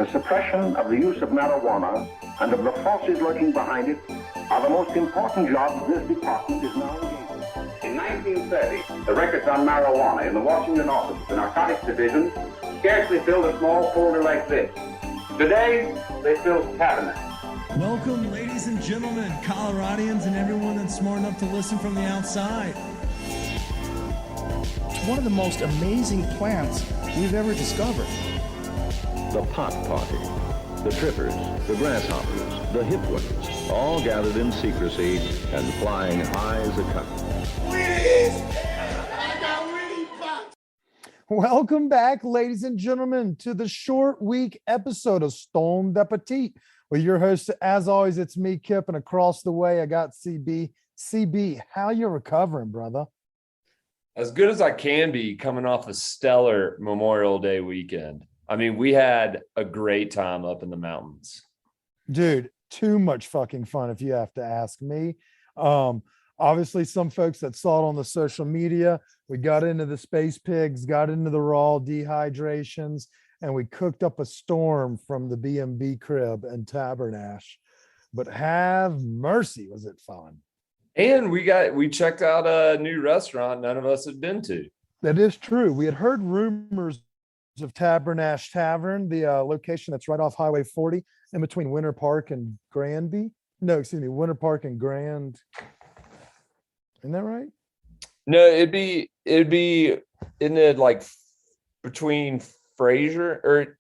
The suppression of the use of marijuana and of the forces lurking behind it are the most important jobs this department is now engaged in. In 1930, the records on marijuana in the Washington office of the Narcotics Division scarcely filled a small folder like this. Today, they fill cabinets. Welcome, ladies and gentlemen, Coloradians, and everyone that's smart enough to listen from the outside. It's one of the most amazing plants we've ever discovered. The pot party, the trippers, the grasshoppers, the hip ones, all gathered in secrecy and flying high as a kite. Welcome back, ladies and gentlemen, to the short week episode of Stoned Appetit. With your host, as always, it's me, Kip, and across the way, I got CB. CB, how you recovering, brother? As good as I can be coming off a stellar Memorial Day weekend. I mean, we had a great time up in the mountains. Dude, too much fucking fun if you have to ask me. Obviously, some folks that saw it on the social media, we got into the space pigs, got into the raw dehydrations, and we cooked up a storm from the B&B crib and Tabernash. But have mercy, was it fun? And we checked out a new restaurant none of us had been to. That is true. We had heard rumors of Tabernash Tavern, the location that's right off Highway 40 in between Winter Park and Granby. No, excuse me, Winter Park and Grand. Isn't that right? No, it'd be in it like between Fraser or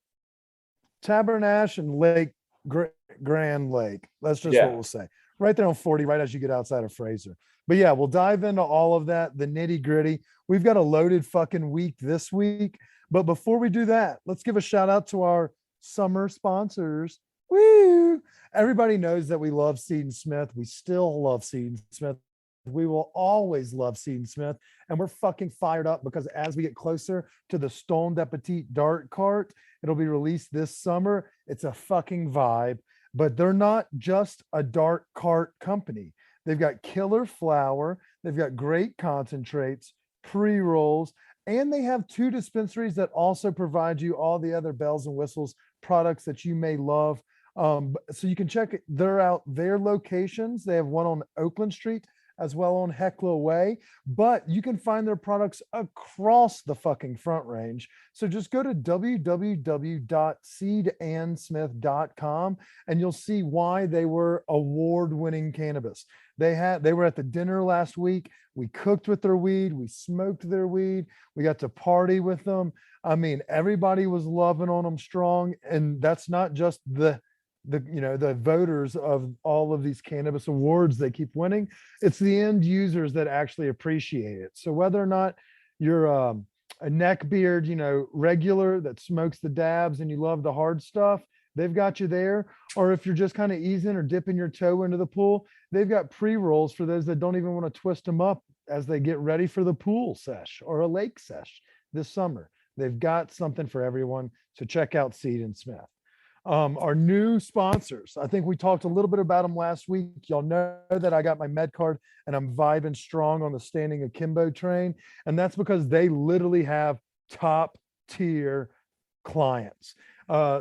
Tabernash and Lake Grand Lake. That's just what we'll say. Right there on 40, right as you get outside of Fraser. But yeah, we'll dive into all of that, the nitty gritty. We've got a loaded fucking week this week. But before we do that, let's give a shout out to our summer sponsors. Woo! Everybody knows that we love Seed & Smith. We still love Seed & Smith. We will always love Seed & Smith. And we're fucking fired up because as we get closer to the Stoned Appetit Dart Cart, it'll be released this summer. It's a fucking vibe. But they're not just a dart cart company. They've got killer flour. They've got great concentrates, pre-rolls, and they have 2 dispensaries that also provide you all the other bells and whistles products that you may love. So you can check their locations. They have one on Oakland Street as well on Hecla Way, but you can find their products across the fucking Front Range. So just go to www.seedandsmith.com and you'll see why they were award-winning cannabis. They were at the dinner last week. We cooked with their weed. We smoked their weed. We got to party with them. I mean, everybody was loving on them strong. And that's not just the voters of all of these cannabis awards they keep winning. It's the end users that actually appreciate it. So whether or not you're a neckbeard, regular that smokes the dabs and you love the hard stuff, they've got you there. Or if you're just kind of easing or dipping your toe into the pool, they've got pre-rolls for those that don't even want to twist them up as they get ready for the pool sesh or a lake sesh this summer. They've got something for everyone. So check out Seed & Smith. Our new sponsors. I think we talked a little bit about them last week. Y'all know that I got my med card and I'm vibing strong on the Standing Akimbo train. And that's because they literally have top tier clients.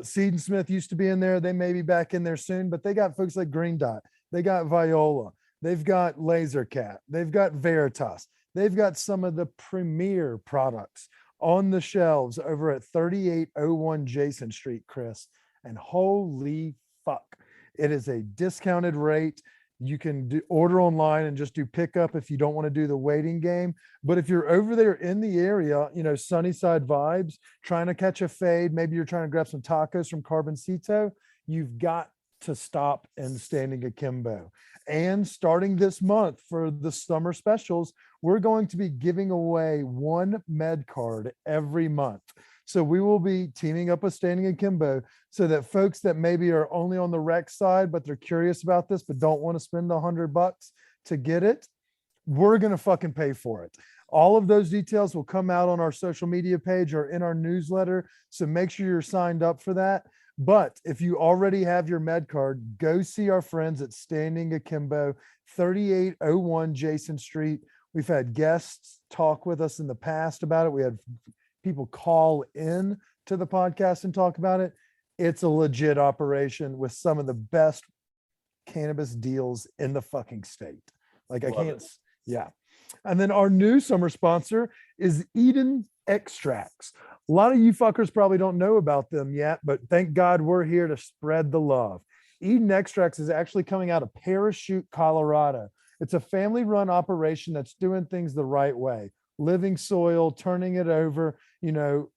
Seed & Smith used to be in there. They may be back in there soon, but they got folks like Green Dot. They got Viola. They've got Laser Cat. They've got Veritas. They've got some of the premier products on the shelves over at 3801 Jason Street, Chris. And holy fuck, it is a discounted rate. You can order online and just do pickup if you don't want to do the waiting game. But if you're over there in the area, Sunnyside vibes, trying to catch a fade, maybe you're trying to grab some tacos from Carboncito, you've got to stop in Standing Akimbo. And starting this month for the summer specials, we're going to be giving away 1 med card every month. So we will be teaming up with Standing Akimbo so that folks that maybe are only on the rec side, but they're curious about this, but don't want to spend $100 to get it, we're going to fucking pay for it. All of those details will come out on our social media page or in our newsletter. So make sure you're signed up for that. But if you already have your med card, go see our friends at Standing Akimbo, 3801 Jason Street. We've had guests talk with us in the past about it. We had people call in to the podcast and talk about it. It's a legit operation with some of the best cannabis deals in the fucking state. Like I Love can't, it. yeah. And then our new summer sponsor is Eden Extracts. A lot of you fuckers probably don't know about them yet, but thank God we're here to spread the love. Eden Extracts is actually coming out of Parachute, Colorado. It's a family-run operation that's doing things the right way, living soil, turning it over. You know,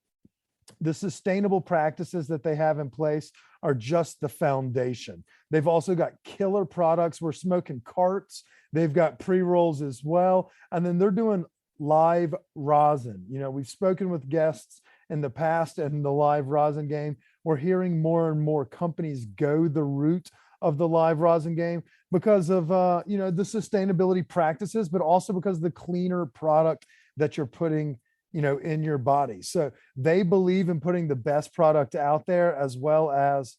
the sustainable practices that they have in place are just the foundation. They've also got killer products. We're smoking carts. They've got pre-rolls as well. And then they're doing live rosin. You know, we've spoken with guests in the past and the live rosin game. We're hearing more and more companies go the route of the live rosin game because of, you know, the sustainability practices, but also because of the cleaner product that you're putting, you know, in your body. So they believe in putting the best product out there, as well as,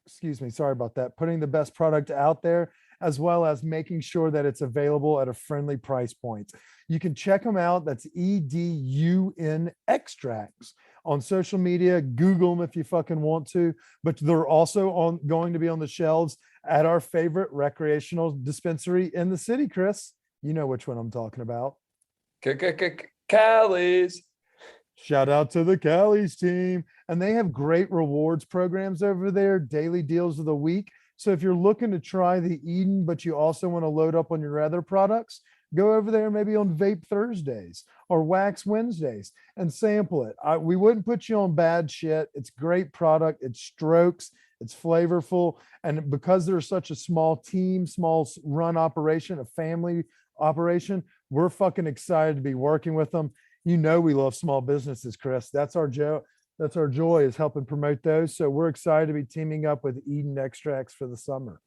excuse me, sorry about that, putting the best product out there, as well as making sure that it's available at a friendly price point. You can check them out. That's EDUN Extracts on social media. Google them if you fucking want to, but they're also going to be on the shelves at our favorite recreational dispensary in the city. Chris, you know which one I'm talking about. Cali's. Shout out to the Cali's team. And they have great rewards programs over there, daily deals of the week. So if you're looking to try the Eden, but you also want to load up on your other products, go over there maybe on Vape Thursdays or Wax Wednesdays and sample it. We wouldn't put you on bad shit. It's great product. It strokes. It's flavorful. And because they're such a small team, small run operation, a family operation, we're fucking excited to be working with them. You know, we love small businesses, Chris. That's our joy. That's our joy, is helping promote those. So we're excited to be teaming up with Eden Extracts for the summer.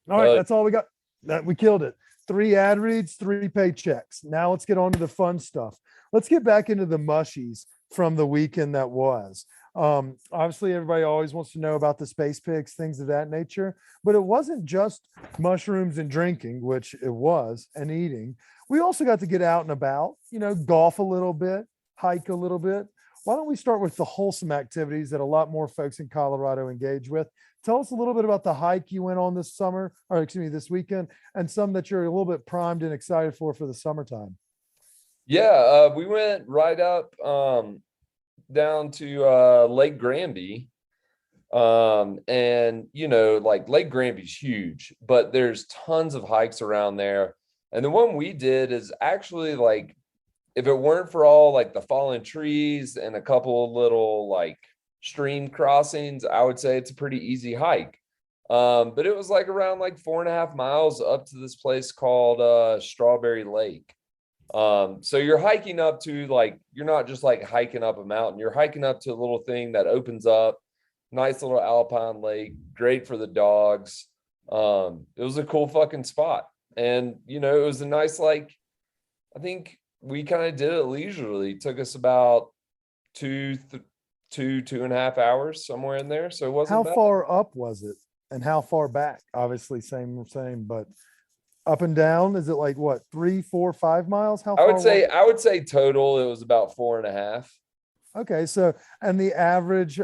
All right, that's all we got. That we killed it. 3 ad reads, 3 paychecks. Now let's get on to the fun stuff. Let's get back into the mushies from the weekend that was. Obviously, everybody always wants to know about the space pigs, things of that nature. But it wasn't just mushrooms and drinking, which it was, and eating. We also got to get out and about, you know, golf a little bit, hike a little bit. Why don't we start with the wholesome activities that a lot more folks in Colorado engage with? Tell us a little bit about the hike you went on this summer, or excuse me, this weekend, and some that you're a little bit primed and excited for the summertime. Yeah, we went right up down to Lake Granby. And you know, like Lake Granby's huge, but there's tons of hikes around there. And the one we did is actually, like, if it weren't for all like the fallen trees and a couple of little like stream crossings, I would say it's a pretty easy hike. But it was like around like 4.5 miles up to this place called Strawberry Lake. So you're hiking up to, like, you're not just like hiking up a mountain, you're hiking up to a little thing that opens up, nice little alpine lake, great for the dogs. It was a cool fucking spot. And, you know, it was a nice, like, I think we kind of did it leisurely. It took us about 2.5 hours, somewhere in there. So it wasn't How bad. far up was it and how far back? Obviously same, but up and down, is it like what, 3, 4, 5 miles? How I far would was say, it? total, it was about 4.5. Okay, so, and the average,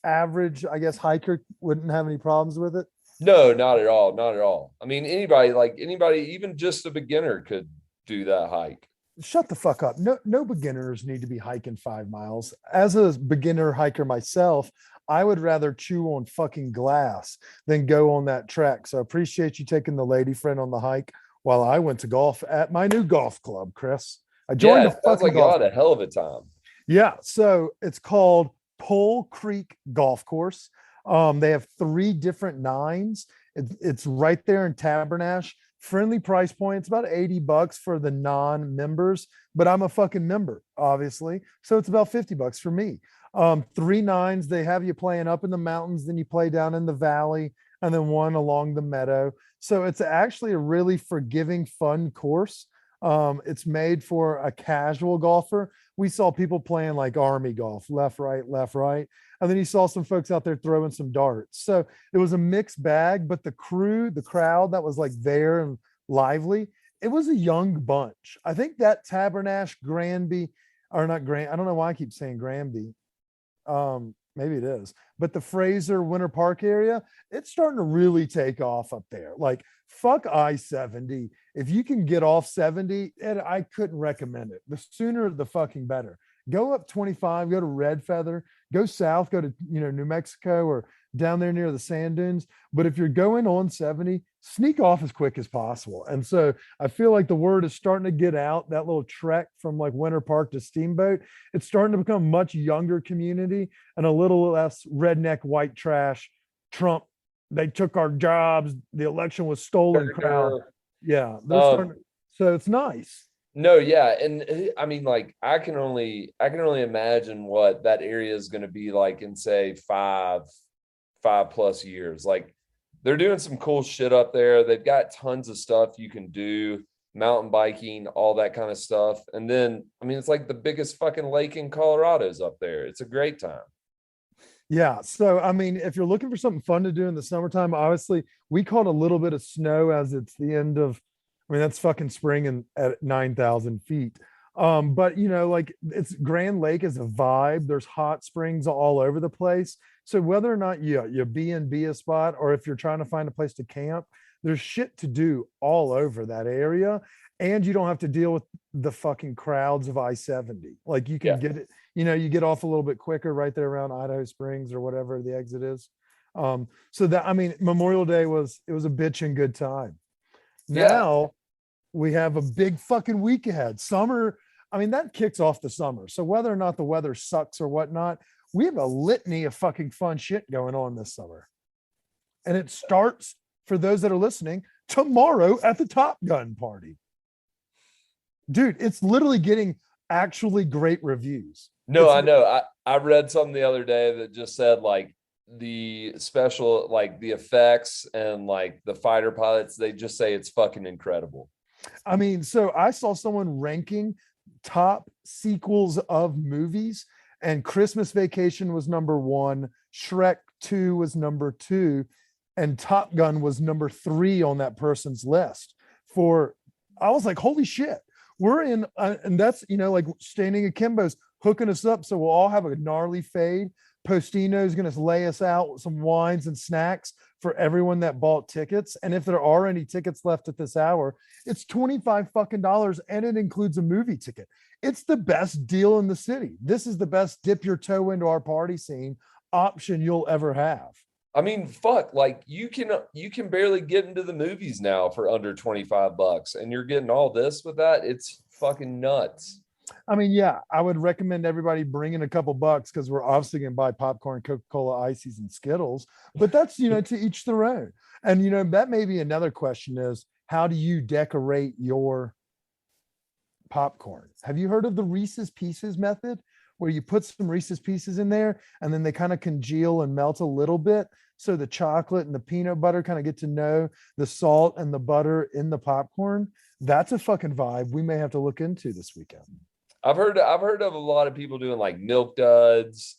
I guess, hiker wouldn't have any problems with it. No, not at all. Not at all. I mean, anybody, even just a beginner could do that hike. Shut the fuck up. No beginners need to be hiking 5 miles. As a beginner hiker myself, I would rather chew on fucking glass than go on that trek. So I appreciate you taking the lady friend on the hike while I went to golf at my new golf club, Chris. I joined Yeah, a it sounds fucking like y'all golf. had a hell of a time. Yeah, so it's called Pole Creek Golf Course. They have 3 different 9s. It's right there in Tabernash. Friendly price point. It's about $80 for the non-members, but I'm a fucking member, obviously. So it's about $50 for me. 3 9s. They have you playing up in the mountains, then you play down in the valley, and then one along the meadow. So it's actually a really forgiving, fun course. It's made for a casual golfer. We saw people playing like army golf, left, right, left, right. And then you saw some folks out there throwing some darts. So it was a mixed bag, but the crowd that was like there and lively, it was a young bunch. I think that Tabernash, Granby, or not Grand. I don't know why I keep saying Granby. Maybe it is, but the Fraser Winter Park area, it's starting to really take off up there. Like fuck I-70. If you can get off 70, and I couldn't recommend it. The sooner the fucking better. Go up 25, go to Red Feather, go south, go to, New Mexico or down there near the sand dunes. But if you're going on 70, sneak off as quick as possible. And so I feel like the word is starting to get out, that little trek from like Winter Park to Steamboat. It's starting to become a much younger community and a little less redneck white trash. Trump, they took our jobs. The election was stolen crowd. Yeah. They're starting so it's nice. No, yeah, and I mean, like, I can only imagine what that area is going to be like in say 5+ years. Like, they're doing some cool shit up there. They've got tons of stuff you can do, mountain biking, all that kind of stuff. And then, I mean, it's like the biggest fucking lake in Colorado's up there. It's a great time. Yeah. So, I mean, if you're looking for something fun to do in the summertime, obviously we caught a little bit of snow as it's the end of, I mean, that's fucking spring and at 9,000 feet. But like it's Grand Lake is a vibe. There's hot springs all over the place. So whether or not you B&B a spot, or if you're trying to find a place to camp, there's shit to do all over that area. And you don't have to deal with the fucking crowds of I-70. Like you can get it, you get off a little bit quicker right there around Idaho Springs or whatever the exit is. So that, I mean, Memorial Day it was a bitchin' good time. Now we have a big fucking week ahead. Summer, I mean, that kicks off the summer. So whether or not the weather sucks or whatnot, we have a litany of fucking fun shit going on this summer. And it starts, for those that are listening, tomorrow at the Top Gun party. Dude, it's literally getting actually great reviews. No, I know. I read something the other day that just said like the special, like the effects and like the fighter pilots, they just say it's fucking incredible. I mean, so I saw someone ranking top sequels of movies, and Christmas Vacation was number 1, Shrek 2 was number 2, and Top Gun was number 3 on that person's list. I was like, holy shit, we're in, and that's, like Standing Akimbo's hooking us up. So we'll all have a gnarly fade. Postino is going to lay us out with some wines and snacks for everyone that bought tickets. And if there are any tickets left at this hour, it's $25 fucking dollars, and it includes a movie ticket. It's the best deal in the city. This is the best dip your toe into our party scene option you'll ever have. I mean, fuck, like you can barely get into the movies now for under $25, and you're getting all this with that. It's fucking nuts. I mean, yeah, I would recommend everybody bringing a couple bucks, because we're obviously going to buy popcorn, Coca-Cola, Ices, and Skittles. But that's, to each their own. And, that may be another question is, how do you decorate your popcorn? Have you heard of the Reese's Pieces method, where you put some Reese's Pieces in there and then they kind of congeal and melt a little bit? So the chocolate and the peanut butter kind of get to know the salt and the butter in the popcorn. That's a fucking vibe we may have to look into this weekend. I've heard of a lot of people doing like Milk Duds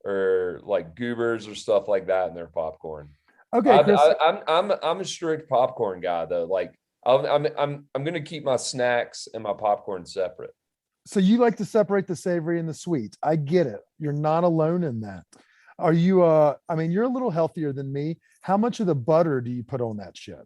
or like Goobers or stuff like that in their popcorn. Okay, Chris. I'm a strict popcorn guy though. Like I'm going to keep my snacks and my popcorn separate. So you like to separate the savory and the sweet. I get it. You're not alone in that. Are you, I mean, you're a little healthier than me. How much of the butter do you put on that shit?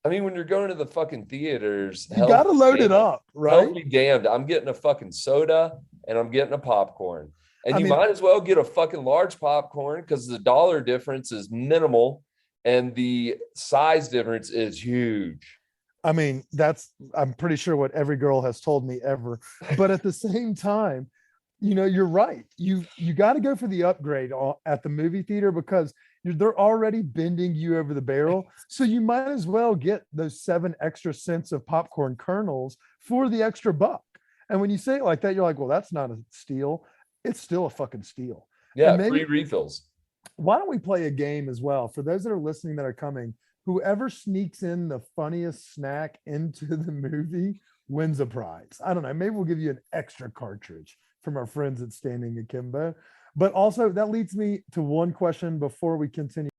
I mean, when you're going to the fucking theaters, you got to load it up, right? Hell be damned. I'm getting a fucking soda and I'm getting a popcorn. And you might as well get a fucking large popcorn, because the dollar difference is minimal and the size difference is huge. I mean, I'm pretty sure what every girl has told me ever. But at the same time, you're right. You got to go for the upgrade at the movie theater, because they're already bending you over the barrel. So you might as well get those 7 extra cents of popcorn kernels for the extra buck. And when you say it like that, you're like, well, that's not a steal. It's still a fucking steal. Yeah, free refills. Why don't we play a game as well? For those that are listening that are coming, whoever sneaks in the funniest snack into the movie wins a prize. I don't know. Maybe we'll give you an extra cartridge from our friends at Standing Akimbo. But also that leads me to one question before we continue.